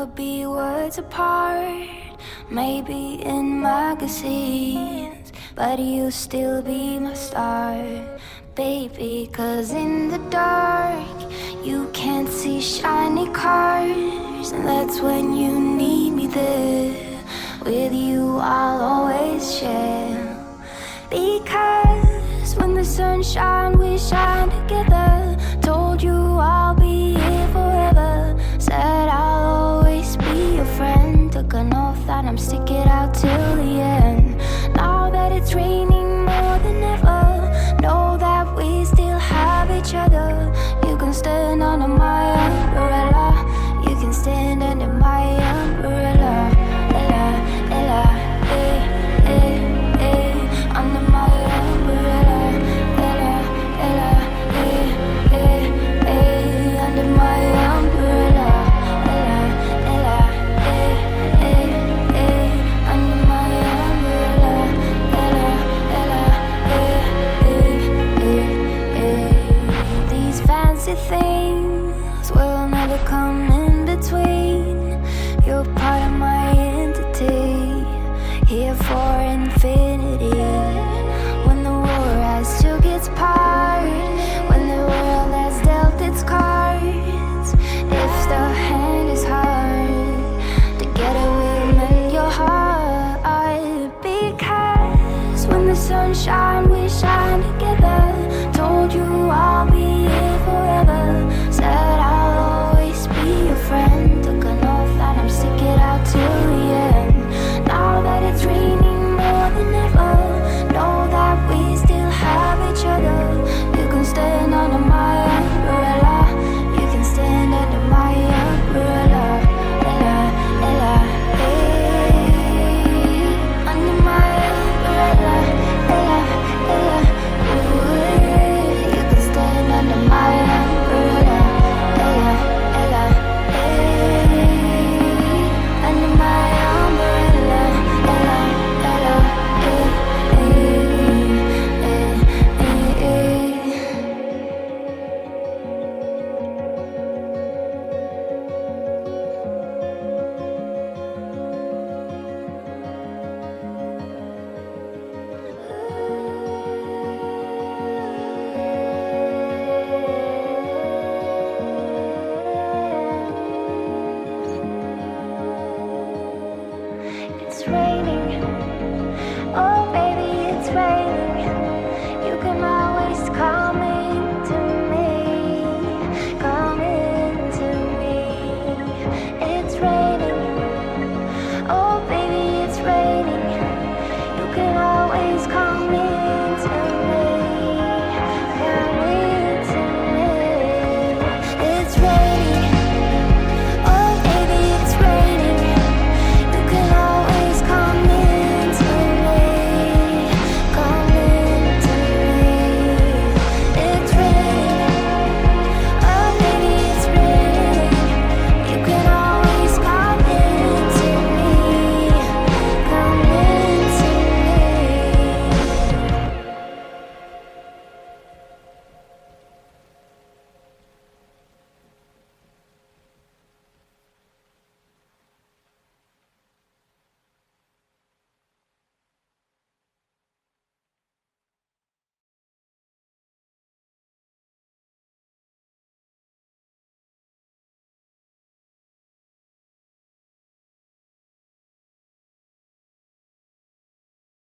never be words apart. Maybe in magazines, but you'll still be my star, baby. 'Cause in the dark, you can't see shiny cars, and that's when you need me there. With you I'll always share, because when the sun shines, we shine together. Told you I'll be here forever, said I'll always be your friend. Took an oath that I'm sticking out till the end.